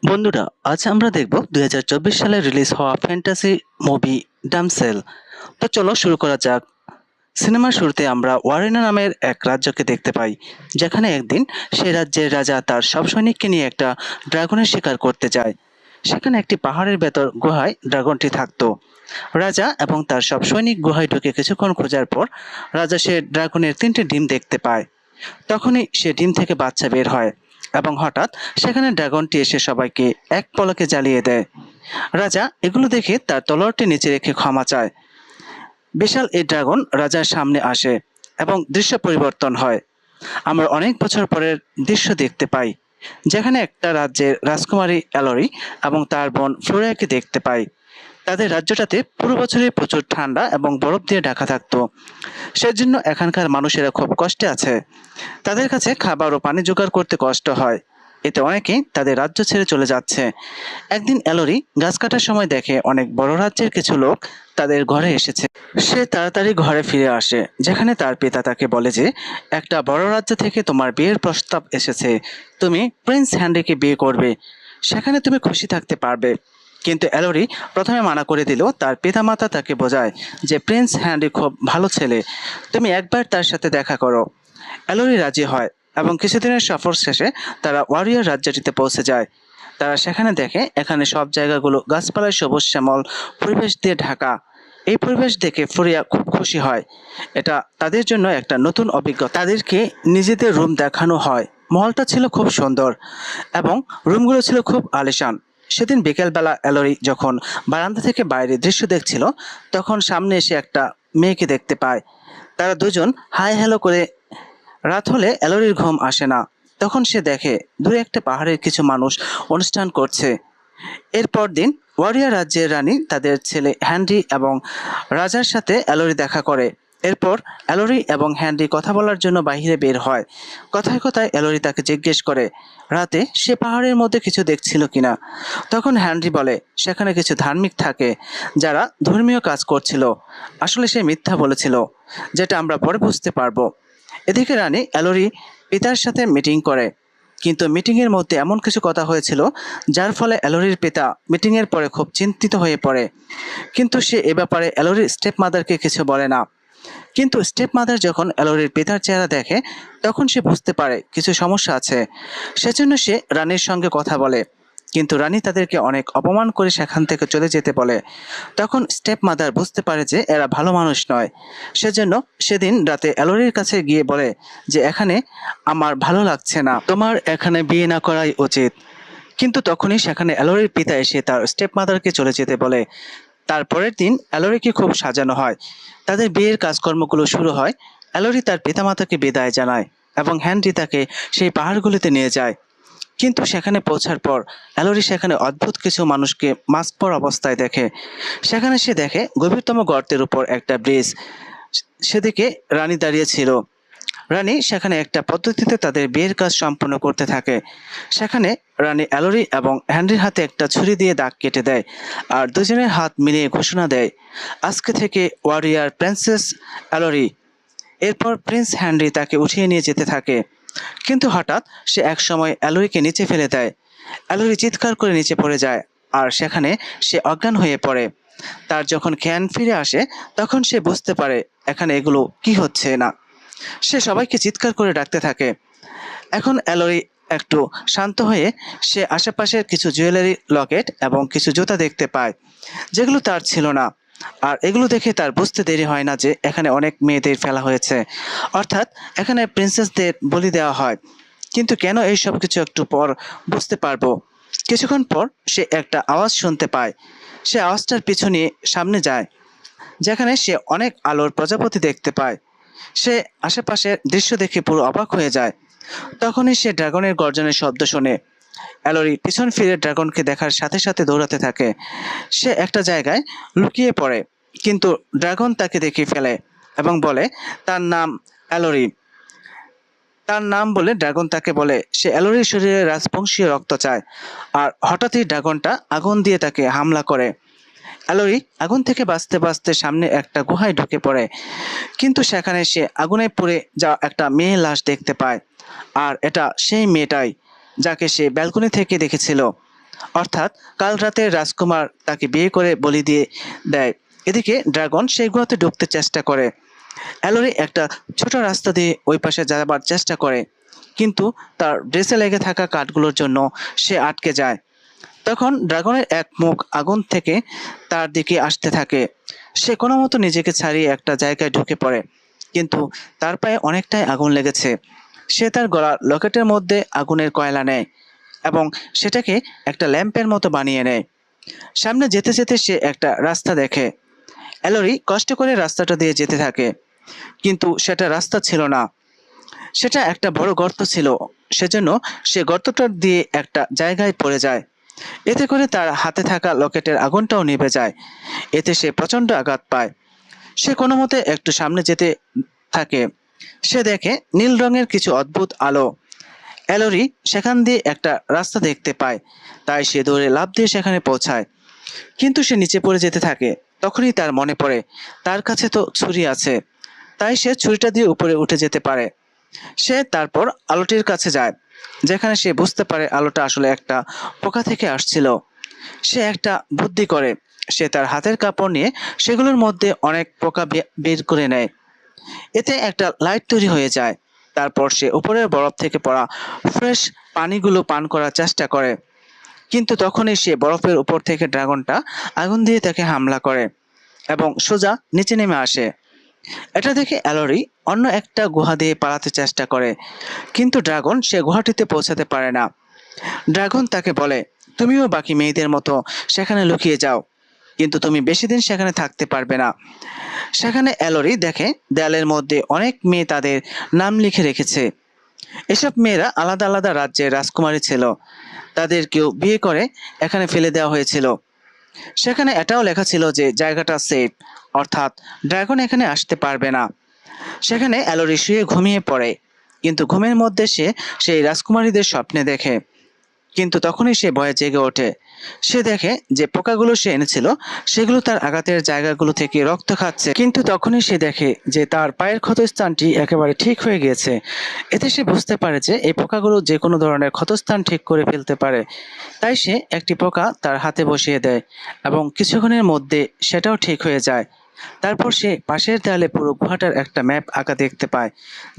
বন্ধুরা, আজ আমরা দেখব ২০২৪ সালে রিলিজ হওয়া ফ্যান্টাসি মুভি ড্যামসেল। তো চলো শুরু করা যাক। সিনেমার শুরুতে আমরা ওয়ারেনা নামের এক রাজ্যকে দেখতে পাই, যেখানে একদিন সেই রাজ্যের রাজা তার সব সৈনিককে নিয়ে একটা ড্রাগনের শিকার করতে যায়। সেখানে একটি পাহাড়ের ভেতর গুহায় ড্রাগনটি থাকতো। রাজা এবং তার সব সৈনিক গুহায় ঢুকে কিছুক্ষণ খোঁজার পর রাজা সে ড্রাগনের ৩টি ডিম দেখতে পায়। তখনই সে ডিম থেকে বাচ্চা বের হয় এবং হঠাৎ সেখানে ড্রাগনটি এসে সবাইকে এক পলকে জ্বালিয়ে দেয়। রাজা এগুলো দেখে তার তলোয়ারটি নিচে রেখে ক্ষমা চায়। বিশাল এই ড্রাগন রাজার সামনে আসে এবং দৃশ্য পরিবর্তন হয়। আমরা অনেক বছর পরের দৃশ্য দেখতে পাই, যেখানে একটা রাজ্যের রাজকুমারী অ্যালোরি এবং তার বোন ফ্লোরিয়াকে দেখতে পাই। তাদের রাজ্যটাতে পুরো বছরই প্রচুর ঠান্ডা এবং বরফ দিয়ে ঢাকা থাকতো। সেজন্য এখানকার মানুষেরা খুব কষ্টে আছে। তাদের কাছে খাবার ও পানি জোগাড় করতে কষ্ট হয়। এতে অনেকেই তাদের রাজ্য ছেড়ে চলে যাচ্ছে। একদিন অ্যালোরি গাছ কাটার সময় দেখে অনেক বড় রাজ্যের কিছু লোক তাদের ঘরে এসেছে। সে তাড়াতাড়ি ঘরে ফিরে আসে, যেখানে তার পিতা তাকে বলে যে একটা বড় রাজ্য থেকে তোমার বিয়ের প্রস্তাব এসেছে। তুমি প্রিন্স হ্যানরিকে বিয়ে করবে, সেখানে তুমি খুশি থাকতে পারবে। কিন্তু অ্যালোরি প্রথমে মানা করে দিল। তার পিতামাতা তাকে বোঝায় যে প্রিন্স হ্যানরি খুব ভালো ছেলে, তুমি একবার তার সাথে দেখা করো। অ্যালোরি রাজি হয় এবং কিছুদিনের সফর শেষে তারা ওয়ারিয়র রাজ্যটিতে পৌঁছে যায়। তারা সেখানে দেখে এখানে সব জায়গাগুলো গাছপালায় সবুজ শ্যামল পরিবেশ দিয়ে ঢাকা। এই পরিবেশ দেখে ফ্লোরিয়া খুব খুশি হয়। এটা তাদের জন্য একটা নতুন অভিজ্ঞতা। তাদেরকে নিজেদের রুম দেখানো হয়। মহলটা ছিল খুব সুন্দর এবং রুমগুলো ছিল খুব আলিশান। সেদিন বিকেলবেলা অ্যালোরি যখন বারান্দা থেকে বাইরে দৃশ্য দেখছিল, তখন সামনে এসে একটা মেয়েকে দেখতে পায়। তারা দুজন হাই হ্যালো করে। রাত হলে অ্যালোরির ঘুম আসে না। তখন সে দেখে দূরে একটা পাহাড়ের কিছু মানুষ অনুষ্ঠান করছে। এরপর দিন ওয়ারিয়া রাজ্যের রানী তাদের ছেলে হ্যানরি এবং রাজার সাথে অ্যালোরি দেখা করে। এরপর অ্যালোরি এবং হ্যানরি কথা বলার জন্য বাইরে বের হয়। কথায় কথায় অ্যালোরি তাকে জিজ্ঞেস করে রাতে সে পাহাড়ের মধ্যে কিছু দেখছিল কিনা। তখন হ্যানরি বলে সেখানে কিছু ধার্মিক থাকে যারা ধর্মীয় কাজ করছিল। আসলে সে মিথ্যা বলেছিল, যেটা আমরা পরে বুঝতে পারবো। এদিকে রানী অ্যালোরি পিতার সাথে মিটিং করে, কিন্তু মিটিংয়ের মধ্যে এমন কিছু কথা হয়েছিল যার ফলে অ্যালোরির পিতা মিটিংয়ের পরে খুব চিন্তিত হয়ে পড়ে। কিন্তু সে এ ব্যাপারে অ্যালোরির স্টেপ মাদারকে কিছু বলে না। কিন্তু স্টেপ মাদার যখন অ্যালোরির পিতার চেহারা দেখে, তখন সে বুঝতে পারে কিছু সমস্যা আছে। সেজন্য সে রানীর সঙ্গে কথা বলে, কিন্তু রানী তাদেরকে অনেক অপমান করে সেখান থেকে চলে যেতে বলে। তখন স্টেপ মাদার বুঝতে পারে যে এরা ভালো মানুষ নয়। সেজন্য সেদিন রাতে অ্যালোরির কাছে গিয়ে বলে যে এখানে আমার ভালো লাগছে না, তোমার এখানে বিয়ে না করাই উচিত। কিন্তু তখনই সেখানে অ্যালোরির পিতা এসে তার স্টেপ মাদারকে চলে যেতে বলে। তারপরের দিন অ্যালোরিকে খুব সাজানো হয়। তাদের বিয়ের কাজকর্মগুলো শুরু হয়। অ্যালোরি তার পিতামাতাকে বিদায় জানায় এবং হ্যানরি তাকে সেই পাহাড়গুলিতে নিয়ে যায়। কিন্তু সেখানে পৌঁছার পর অ্যালোরি সেখানে অদ্ভুত কিছু মানুষকে মাস্ক পরা অবস্থায় দেখে। সেখানে সে দেখে গভীরতম গর্তের উপর একটা ব্রিজ। সেদিকে রানী দাঁড়িয়ে ছিল। রানী সেখানে একটা পদ্ধতিতে তাদের বিয়ের কাজ সম্পন্ন করতে থাকে। সেখানে রানী অ্যালোরি এবং হ্যানরির হাতে একটা ছুরি দিয়ে দাগ কেটে দেয় আর দুজনের হাত মিলিয়ে ঘোষণা দেয়, আজকে থেকে ওয়ারিয়ার প্রিন্সেস অ্যালোরি। এরপর প্রিন্স হ্যানরি তাকে উঠিয়ে নিয়ে যেতে থাকে। কিন্তু হঠাৎ সে একসময় অ্যালোরিকে নিচে ফেলে দেয়। অ্যালোরি চিৎকার করে নিচে পড়ে যায় আর সেখানে সে অজ্ঞান হয়ে পড়ে। তার যখন জ্ঞান ফিরে আসে, তখন সে বুঝতে পারে এখানে এগুলো কি হচ্ছে না। সে সবাইকে চিৎকার করে ডাকতে থাকে। এখন অ্যালোরি একটু শান্ত হয়ে সে আশেপাশের কিছু জুয়েলারি, লকেট এবং কিছু জুতা দেখতে পায়, যেগুলো তার ছিল না। আর এগুলো দেখে তার বুঝতে দেরি হয় না যে এখানে অনেক মেয়েদের ফেলা হয়েছে, অর্থাৎ এখানে প্রিন্সেসদের বলি দেওয়া হয়। কিন্তু কেন এই সব কিছু একটু পর বুঝতে পারবো। কিছুক্ষণ পর সে একটা আওয়াজ শুনতে পায়। সে আওয়াজটার পিছু নিয়ে সামনে যায়, যেখানে সে অনেক আলোর প্রজাপতি দেখতে পায়। সে আশেপাশের দৃশ্য দেখে পুরো অবাক হয়ে যায়। তখনই সে ড্রাগনের গর্জনের শব্দ শোনে। অ্যালোরি পিছন ফিরে ড্রাগনকে দেখার সাথে সাথে দৌড়াতে থাকে। সে একটা জায়গায় লুকিয়ে পড়ে, কিন্তু ড্রাগন তাকে দেখে ফেলে এবং বলে তার নাম অ্যালোরি। তার নাম বলে ড্রাগন তাকে বলে সে অ্যালোরির শরীরে রাজবংশীয় রক্ত চায়। আর হঠাৎই ড্রাগনটা আগুন দিয়ে তাকে হামলা করে। অ্যালোরি আগুন থেকে বাঁচতে বাঁচতে সামনে একটা গুহায় ঢুকে পড়ে, কিন্তু সেখানে সে আগুনে পুড়ে যাওয়া একটা মেয়ের লাশ দেখতে পায়। আর এটা সেই মেয়েটাই যাকে সে ব্যালকনি থেকে দেখেছিল। অর্থাৎ কাল রাতে রাজকুমার তাকে বিয়ে করে বলি দিয়ে দেয়। এদিকে ড্রাগন সেই গুহাতে ঢুকতে চেষ্টা করে। অ্যালোরি একটা ছোট রাস্তা দিয়ে ওই পাশে যাবার চেষ্টা করে, কিন্তু তার ড্রেসে লেগে থাকা কাঠগুলোর জন্য সে আটকে যায়। তখন ড্রাগনের এক মুখ আগুন থেকে তার দিকে আসতে থাকে। সে কোনো মতো নিজেকে ছাড়িয়ে একটা জায়গায় ঢুকে পড়ে, কিন্তু তার পায়ে অনেকটাই আগুন লেগেছে। সে তার গলার লকেটের মধ্যে আগুনের কয়লা নেয় এবং সেটাকে একটা ল্যাম্পের মতো বানিয়ে নেয়। সামনে যেতে যেতে সে একটা রাস্তা দেখে। অ্যালোরি কষ্ট করে রাস্তাটা দিয়ে যেতে থাকে, কিন্তু সেটা রাস্তা ছিল না, সেটা একটা বড় গর্ত ছিল। সেজন্য সে গর্তটা দিয়ে একটা জায়গায় পড়ে যায়। এতে করে তার হাতে থাকা লকেটের আগুনটাও নিভে যায়। এতে সে প্রচন্ড আঘাত পায়। সে কোনো মতে একটু সামনে যেতে থাকে। সে দেখে নীল রঙের কিছু অদ্ভুত আলো। অ্যালোরি সেখান দিয়ে একটা রাস্তা দেখতে পায়, তাই সে দৌড়ে লাফ দিয়ে সেখানে পৌঁছায়। কিন্তু সে নিচে পড়ে যেতে থাকে। তখনই তার মনে পড়ে তার কাছে তো ছুরি আছে, তাই সে ছুরিটা দিয়ে উপরে উঠে যেতে পারে। সে তারপর আলোটির কাছে যায়, যেখানে সে বুঝতে পারে আলোটা আসলে একটা পোকা থেকে আসছিল। সে একটা বুদ্ধি করে। সে তার হাতের কাপড় নিয়ে সেগুলোর মধ্যে অনেক পোকা বের করে নেয়। এতে একটা লাইট তৈরি হয়ে যায়। তারপর সে উপরের বরফ থেকে পড়া ফ্রেশ পানিগুলো পান করার চেষ্টা করে, কিন্তু তখনই সে বরফের উপর থেকে ড্রাগনটা আগুন দিয়ে তাকে হামলা করে এবং সোজা নিচে নেমে আসে। এটা দেখে অ্যালোরি অন্য একটা গুহা দিয়ে পালাতে চেষ্টা করে, কিন্তু ড্রাগন সে গুহাটিতে পৌঁছাতে পারে না। ড্রাগন তাকে বলে, তুমিও বাকি মেয়েদের মতো সেখানে লুকিয়ে যাও, কিন্তু তুমি বেশি দিন সেখানে থাকতে পারবে না। সেখানে অ্যালোরি দেখে দেয়ালের মধ্যে অনেক মেয়ে তাদের নাম লিখে রেখেছে। এসব মেয়েরা আলাদা আলাদা রাজ্যের রাজকুমারী ছিল। তাদের কেউ বিয়ে করে এখানে ফেলে দেওয়া হয়েছিল। সেখানে এটাও লেখা ছিল যে জায়গাটা সেফ, অর্থাৎ ড্রাগন এখানে আসতে পারবে না। সেখানে অ্যালোরি শুয়ে ঘুমিয়ে পড়ে, কিন্তু ঘুমের মধ্যে সে সেই রাজকুমারীদের স্বপ্নে দেখে। কিন্তু তখনই সে ভয়ে জেগে ওঠে। সে দেখে যে পোকাগুলো সে এনেছিল সেগুলো তার আঘাতের জায়গাগুলো থেকে রক্ত খাচ্ছে, কিন্তু তখনই সে দেখে যে তার পায়ের ক্ষতস্থানটি একেবারে ঠিক হয়ে গিয়েছে। এতে সে বুঝতে পারে যে এই পোকাগুলো যে কোনো ধরনের ক্ষতস্থান ঠিক করে ফেলতে পারে। তাই সে একটি পোকা তার হাতে বসিয়ে দেয় এবং কিছুক্ষণের মধ্যে সেটাও ঠিক হয়ে যায়। তারপর সে পাশের দেয়ালে পুরো গুহাটার একটা ম্যাপ আঁকা দেখতে পায়,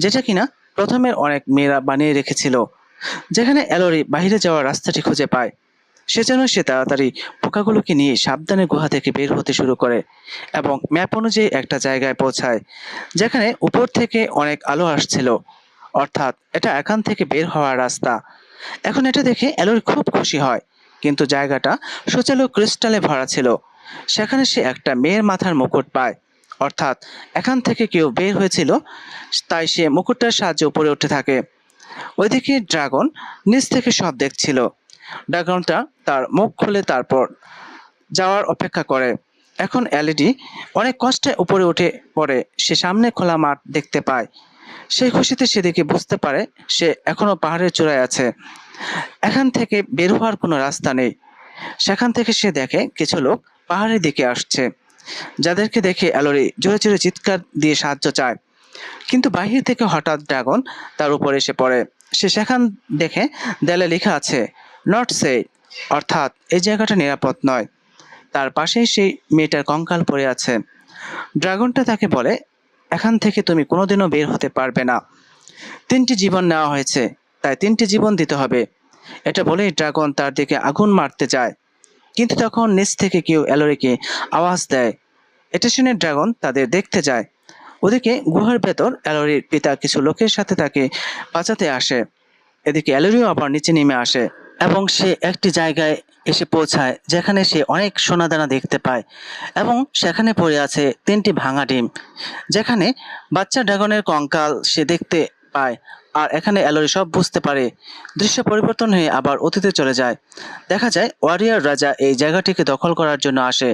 যেটা কিনা প্রথমের অনেক মেয়েরা বানিয়ে রেখেছিল। যেখানে অ্যালোরি বাইরে যাওয়ার রাস্তাটি খুঁজে পায়, সেজন্য সে তাড়াতাড়ি পোকাগুলোকে নিয়ে সাবধানে গুহা থেকে বের হতে শুরু করে এবং ম্যাপ অনুযায়ী একটা জায়গায় পৌঁছায়, যেখানে উপর থেকে অনেক আলো আসছিল, অর্থাৎ এটা এখান থেকে বের হওয়ার রাস্তা। এখন এটা দেখে অ্যালোরি খুব খুশি হয়, কিন্তু জায়গাটা সুচালো ক্রিস্টালে ভরা ছিল। সেখানে সে একটা মেয়ের মাথার মুকুট পায়, অর্থাৎ এখান থেকে কেউ বের হয়েছিল। তাই সে মুকুটটার সাহায্যে উপরে উঠে থাকে। ওইদিকে ড্রাগন নিচ থেকে সব দেখছিল। ড্রাগনটা তার মুখ খুলে তারপর যাওয়ার অপেক্ষা করে। এখন এলইডি অনেক কষ্টে উপরে উঠে পড়ে। সে সামনে খোলা মাঠ দেখতে পায়। সেই খুশিতে সেদিকে বুঝতে পারে সে এখনো পাহাড়ের চূড়ায় আছে। এখান থেকে বের হওয়ার কোনো রাস্তা নেই। সেখান থেকে সে দেখে কিছু লোক পাহাড়ের দিকে আসছে, যাদেরকে দেখে অ্যালোরি জোরে জোরে চিৎকার দিয়ে সাহায্য চায়। কিন্তু বাহির থেকে হঠাৎ ড্রাগন তার উপর এসে পড়ে। সে সেখান দেখে দেয়ালে লেখা আছে নট সেফ, অর্থাৎ এই জায়গাটা নিরাপদ নয়। তার পাশেই সেই মেয়েটার কঙ্কাল পড়ে আছে। ড্রাগনটা তাকে বলে, এখান থেকে তুমি কোনোদিনও বের হতে পারবে না। 3টি জীবন নেওয়া হয়েছে, তাই 3টি জীবন দিতে হবে। এটা বলেই ড্রাগন তার দিকে আগুন মারতে যায়, কিন্তু তখন নিচ থেকে কেউ অ্যালোরিকে আওয়াজ দেয়। এটা শুনে ড্রাগন তাদের দেখতে যায়। ওদিকে গুহার ভেতর অ্যালোরির পিতা কিছু লোকের সাথে তাকে বাঁচাতে আসে। এদিকে অ্যালোরিও আবার নিচে নেমে আসে এবং সে একটি জায়গায় এসে পৌঁছায়, যেখানে সে অনেক সোনাদানা দেখতে পায় এবং সেখানে পড়ে আছে 3টি ভাঙা ডিম, যেখানে বাচ্চা ড্রাগনের কঙ্কাল সে দেখতে পায়। আর এখানে অ্যালোরি সব বুঝতে পারে। দৃশ্য পরিবর্তন হয়ে আবার অতীতে চলে যায়। দেখা যায় ওয়ারিয়ার রাজা এই জায়গাটিকে দখল করার জন্য আসে,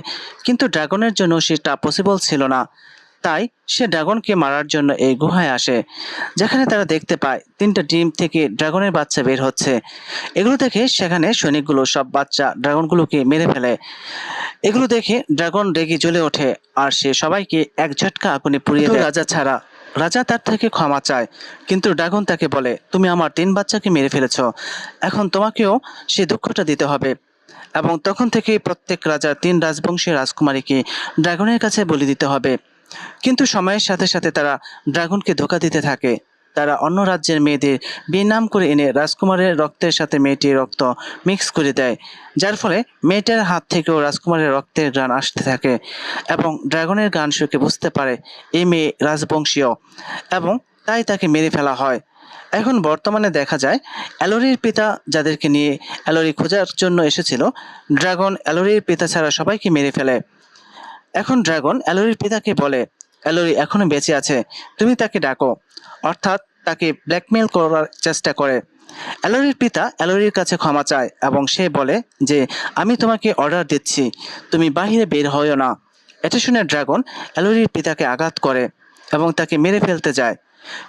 কিন্তু ড্রাগনের জন্য সেটা পসিবল ছিল না। তাই সে ড্রাগনকে মারার জন্য এই গুহায় আসে, যেখানে তারা দেখতে পায় 3টা ডিম থেকে ড্রাগনের বাচ্চা বের হচ্ছে। এগুলো দেখে সেখানে সৈনিকগুলো সব বাচ্চা ড্রাগনগুলোকে মেরে ফেলে। এগুলো দেখে ড্রাগন রেগে জ্বলে ওঠে আর সে সবাইকে এক ঝটকা আগুনে পুড়িয়ে দেয়, রাজা ছাড়া। রাজা তার থেকে ক্ষমা চায়, কিন্তু ড্রাগন তাকে বলে, তুমি আমার 3 বাচ্চাকে মেরে ফেলেছ, এখন তোমাকেও সে দুঃখটা দিতে হবে। এবং তখন থেকেই প্রত্যেক রাজা ৩ রাজবংশীয় রাজকুমারীকে ড্রাগনের কাছে বলি দিতে হবে। কিন্তু সময়ের সাথে সাথে তারা ড্রাগনকে ধোঁকা দিতে থাকে। তারা অন্য রাজ্যের মেয়েদের বিয়ের নাম করে এনে রাজকুমারের রক্তের সাথে মেয়েটির রক্ত মিক্স করে দেয়, যার ফলে মেয়েটার হাত থেকেও রাজকুমারের রক্তের ঘ্রাণ আসতে থাকে এবং ড্রাগনের গান শুকে বুঝতে পারে এই মেয়ে রাজবংশীয় এবং তাই তাকে মেরে ফেলা হয়। এখন বর্তমানে দেখা যায় অ্যালোরির পিতা যাদেরকে নিয়ে অ্যালোরি খোঁজার জন্য এসেছিল, ড্রাগন অ্যালোরির পিতা ছাড়া সবাইকে মেরে ফেলে। এখন ড্রাগন অ্যালোরির পিতাকে বলে, অ্যালোরি এখনো বেঁচে আছে, তুমি তাকে ডাকো। অর্থাৎ তাকে ব্ল্যাকমেল করার চেষ্টা করে। অ্যালোরির পিতা অ্যালোরির কাছে ক্ষমা চায় এবং সে বলে যে আমি তোমাকে অর্ডার দিচ্ছি, তুমি বাহিরে বের হইও না। এটা শুনে ড্রাগন অ্যালোরির পিতাকে আঘাত করে এবং তাকে মেরে ফেলতে যায়।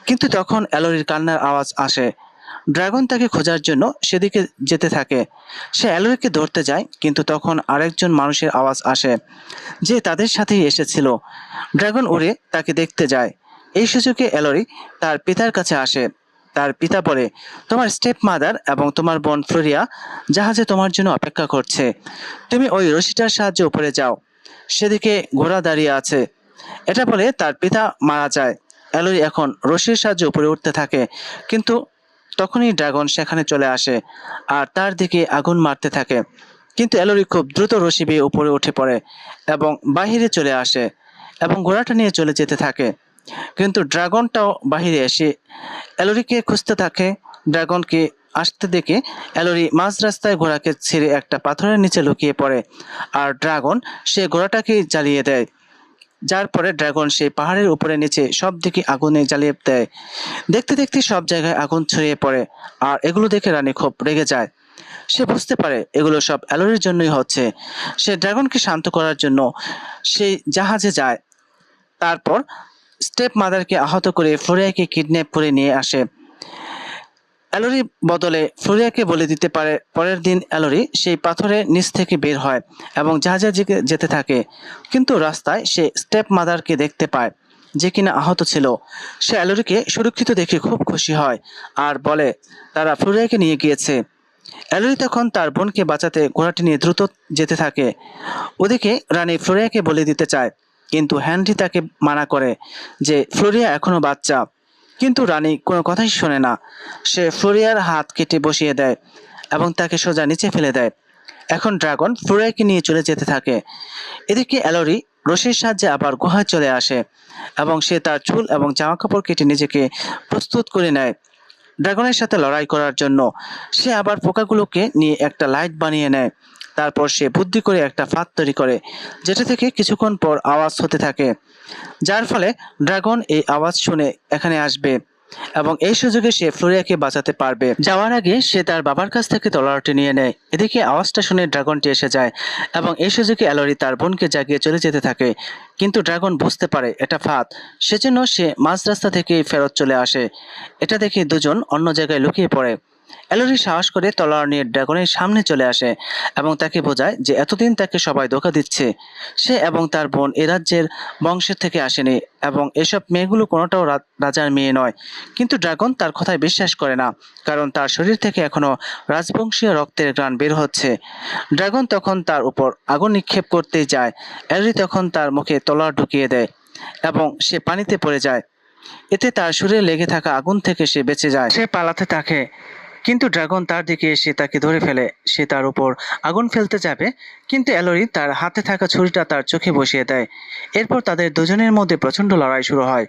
কিন্তু তখন অ্যালোরির কান্নার আওয়াজ আসে। ড্রাগন তাকে খোঁজার জন্য সেদিকে যেতে থাকে। সে অ্যালোরিকে ধরতে যায়, কিন্তু তখন আরেকজন মানুষের আওয়াজ আসে যে তাদের সাথেই এসেছিল। ড্রাগন উড়ে তাকে দেখতে যায়। এই সুযোগে অ্যালোরি তার পিতার কাছে আসে। তার পিতা বলে, তোমার স্টেপ মাদার এবং তোমার বোন ফ্লোরিয়া জাহাজে তোমার জন্য অপেক্ষা করছে, তুমি ওই রশিটার সাহায্যে উপরে যাও, সেদিকে ঘোড়া দাঁড়িয়ে আছে। এটা বলে তার পিতা মারা যায়। অ্যালোরি এখন রশির সাহায্যে উপরে উঠতে থাকে, কিন্তু তখনই ড্রাগন সেখানে চলে আসে আর তার দিকে আগুন মারতে থাকে। কিন্তু অ্যালোরি খুব দ্রুত রশি বেয়ে উপরে উঠে পড়ে এবং বাহিরে চলে আসে এবং ঘোড়াটা নিয়ে চলে যেতে থাকে। কিন্তু ড্রাগনটাও বাহিরে এসে অ্যালোরিকে খুঁজতে থাকে। ড্রাগনকে আসতে দেখে অ্যালোরি মাঝ রাস্তায় ঘোড়াকে ছেড়ে একটা পাথরের নিচে লুকিয়ে পড়ে আর ড্রাগন সে ঘোড়াটাকে জ্বালিয়ে দেয়। যার পরে ড্রাগন সেই পাহাড়ের উপরে নিচে সব দিকে আগুনে জ্বালিয়ে দেয়। দেখতে দেখতে সব জায়গায় আগুন ছড়িয়ে পড়ে আর এগুলো দেখে রানী খুব রেগে যায়। সে বুঝতে পারে এগুলো সব অ্যালোরির জন্যই হচ্ছে। সে ড্রাগনকে শান্ত করার জন্য সেই জাহাজে যায়। তারপর স্টেপ মাদারকে আহত করে ফ্লোরিয়াকে কিডন্যাপ করে নিয়ে আসে। অ্যালোরি বদলে ফ্লোরিয়াকে বলে দিতে পারে। পরের দিন অ্যালোরি সেই পাথরের নিচ থেকে বের হয় এবং জাহাজে যেতে থাকে। কিন্তু রাস্তায় সে স্টেপ মাদারকে দেখতে পায়, যে কিনা আহত ছিল। সে অ্যালোরিকে সুরক্ষিত দেখে খুব খুশি হয় আর বলে তারা ফ্লোরিয়াকে নিয়ে গিয়েছে। অ্যালোরি তখন তার বোনকে বাঁচাতে ঘোড়াটি নিয়ে দ্রুত যেতে থাকে। ওদিকে রানী ফ্লোরিয়াকে বলে দিতে চায়, কিন্তু হেনরি তাকে মানা করে যে ফ্লোরিয়া এখনো বাচ্চা। কিন্তু রানী কোনো কথাই শোনে না। সে ফ্লোরিয়ার হাত কেটে বসিয়ে দেয় এবং তাকে সোজা নিচে ফেলে দেয়। এখন ড্রাগন ফ্লোরিয়াকে নিয়ে চলে যেতে থাকে। এদিকে অ্যালোরি রশির সাহায্যে আবার গুহায় চলে আসে এবং সে তার চুল এবং জামাকাপড় কেটে নিজেকে প্রস্তুত করে নেয় ড্রাগনের সাথে লড়াই করার জন্য। সে আবার পোকাগুলোকে নিয়ে একটা লাইট বানিয়ে নেয়। তারপর সে বুদ্ধি করে একটা ফাঁদ তৈরি করে, যেটা থেকে কিছুক্ষণ পর আওয়াজ হতে থাকে, যার ফলে ড্রাগন এই আওয়াজ শুনে এখানে আসবে এবং এই সুযোগে সে ফ্লোরিয়াকে বাঁচাতে পারবে। যাওয়ার আগে সে তার বাবার কাছ থেকে তলোয়ারটি নিয়ে নেয়। এদিকে আওয়াজটা শুনে ড্রাগনটি এসে যায় এবং এই সুযোগে অ্যালোরি তার বোনকে জাগিয়ে চলে যেতে থাকে। কিন্তু ড্রাগন বুঝতে পারে এটা ফাঁদ, সেজন্য সে মাঝ রাস্তা থেকে ফেরত চলে আসে। এটা দেখে দুজন অন্য জায়গায় লুকিয়ে পড়ে। অ্যালোরি সাহস করে তলোয়ার নিয়ে ড্রাগনের সামনে চলে আসে এবং তাকে বোঝায় যে এতদিন তাকে সবাই ধোঁকা দিচ্ছে। সে এবং তার বোন এ রাজ্যের বংশের থেকে আসেনি এবং এসব মেয়েগুলো কোনোটাও রাজার মেয়ে নয়। কিন্তু ড্রাগন তার কথায় বিশ্বাস করে না, কারণ তার শরীর থেকে এখনো রাজবংশীয় রক্তের ঘ্রাণ বের হচ্ছে। ড্রাগন তখন তার উপর আগুন নিক্ষেপ করতেই যায়। অ্যালোরি তখন তার মুখে তলোয়ার ঢুকিয়ে দেয় এবং সে পানিতে পড়ে যায়। এতে তার শরীরে লেগে থাকা আগুন থেকে সে বেঁচে যায়। সে পালাতে থাকে, কিন্তু ড্রাগন তার দিকে এসে তাকে ধরে ফেলে। সে তার উপর আগুন ফেলতে যাবে, কিন্তু অ্যালোরি তার হাতে থাকা ছুরিটা তার চোখে বসিয়ে দেয়। এরপর তাদের দুজনের মধ্যে প্রচণ্ড লড়াই শুরু হয়।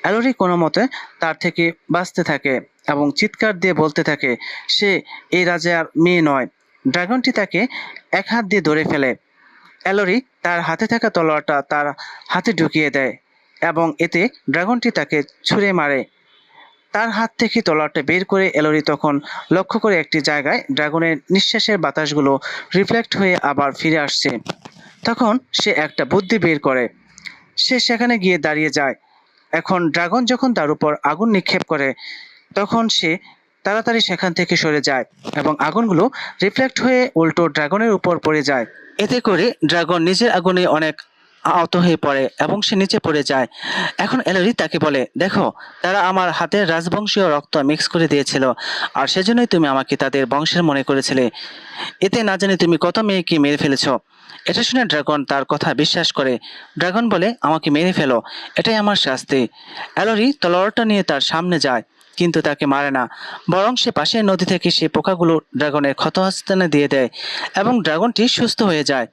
অ্যালোরি কোনো মতে তার থেকে বাঁচতে থাকে এবং চিৎকার দিয়ে বলতে থাকে সে এই রাজার মেয়ে নয়। ড্রাগনটি তাকে এক হাত দিয়ে ধরে ফেলে। অ্যালোরি তার হাতে থাকা তলোয়ারটা তার হাতে ঢুকিয়ে দেয় এবং এতে ড্রাগনটি তাকে ছুঁড়ে মারে। তার হাত থেকে তলোয়ারটা বের করে অ্যালোরি তখন লক্ষ্য করে একটি জায়গায় ড্রাগনের নিঃশ্বাসের বাতাসগুলো রিফ্লেক্ট হয়ে আবার ফিরে আসছে। তখন সে একটা বুদ্ধি বের করে। সে সেখানে গিয়ে দাঁড়িয়ে যায়। এখন ড্রাগন যখন তার উপর আগুন নিক্ষেপ করে, তখন সে তাড়াতাড়ি সেখান থেকে সরে যায় এবং আগুনগুলো রিফ্লেক্ট হয়ে উল্টো ড্রাগনের উপর পড়ে যায়। এতে করে ড্রাগন নিজের আগুনে অনেক আহত হয়ে পড়ে এবং সে নিচে পড়ে যায়। এখন এলোরি তাকে বলে, দেখো, তারা আমার হাতের রাজবংশীয় রক্ত মিক্স করে দিয়েছিল, আর সেজন্যই তুমি আমাকে তাদের বংশের মনে করেছিলে। এতে না জানি তুমি কত মেয়েকে মেরে ফেলেছো। এটা শুনে ড্রাগন তার কথা বিশ্বাস করে। ড্রাগন বলে, আমাকে মেরে ফেলো, এটাই আমার শাস্তি। অ্যালোরি তলোয়ারটা নিয়ে তার সামনে যায়, কিন্তু তাকে মারে না, বরং সে পাশের নদী থেকে সে পোকাগুলো ড্রাগনের ক্ষতস্থানে দিয়ে দেয় এবং ড্রাগনটি সুস্থ হয়ে যায়।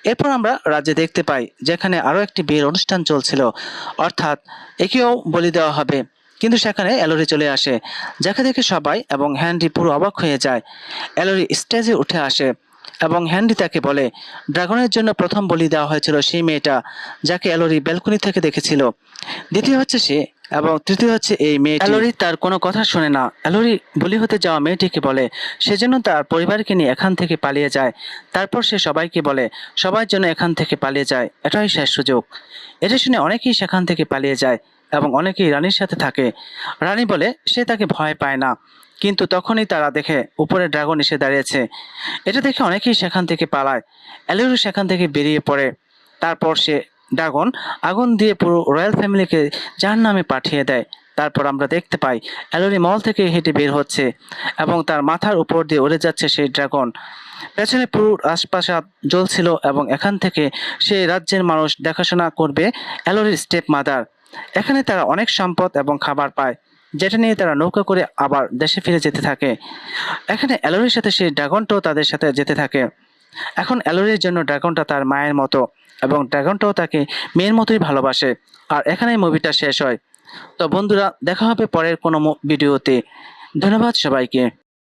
এরপর আমরা রাজ্যে দেখতে পাই যেখানে আরও একটি বিয়ের অনুষ্ঠান চলছিল, অর্থাৎ একেও বলি দেওয়া হবে। কিন্তু সেখানে অ্যালোরি চলে আসে, যাকে দেখে সবাই এবং হ্যান্ডি পুরো অবাক হয়ে যায়। অ্যালোরি স্টেজে উঠে আসে এবং হ্যান্ডি তাকে বলে, ড্রাগনের জন্য প্রথম বলি দেওয়া হয়েছিল সেই মেয়েটা যাকে অ্যালোরি ব্যালকনি থেকে দেখেছিল। দ্বিতীয় হচ্ছে সে, এবং তৃতীয় হচ্ছে এই মেয়েটি। অ্যালোরি তার কোনো কথা শোনে না। অ্যালোরি বলি হতে যাওয়া মেয়েটিকে বলে সে যেন তার পরিবারকে নিয়ে এখান থেকে পালিয়ে যায়। তারপর সে সবাইকে বলে সবার জন্য এখান থেকে পালিয়ে যায়, এটাই শেষ সুযোগ। এটা শুনে অনেকেই সেখান থেকে পালিয়ে যায় এবং অনেকেই রানীর সাথে থাকে। রানী বলে সে তাকে ভয় পায় না, কিন্তু তখনই তারা দেখে উপরে ড্রাগন এসে দাঁড়িয়েছে। এটা দেখে অনেকেই সেখান থেকে পালায়। অ্যালোরি সেখান থেকে বেরিয়ে পড়ে। তারপর সে ড্রাগন আগুন দিয়ে পুরো রয়্যাল ফ্যামিলিকে জাহান্নামে পাঠিয়ে দেয়। তারপর আমরা দেখতে পাই অ্যালোরি মল থেকে হেঁটে বের হচ্ছে এবং তার মাথার উপর দিয়ে উড়ে যাচ্ছে সেই ড্রাগন। পেছনে পুরো রাজপ্রাসাদ জ্বলছিল এবং এখান থেকে সেই রাজ্যের মানুষ দেখাশোনা করবে অ্যালোরির স্টেপ মাদার। এখানে তারা অনেক সম্পদ এবং খাবার পায়, যেটা নিয়ে তারা নৌকা করে আবার দেশে ফিরে যেতে থাকে। এখানে অ্যালোরির সাথে সেই ড্রাগনটাও তাদের সাথে যেতে থাকে। এখন অ্যালোরির জন্য ড্রাগনটা তার মায়ের মতো এবং ড্রাগনটাও তাকে মেয়ের মতোই ভালোবাসে। আর এখানেই মুভিটা শেষ হয়। তো বন্ধুরা, দেখা হবে পরের কোনো ভিডিওতে। ধন্যবাদ সবাইকে।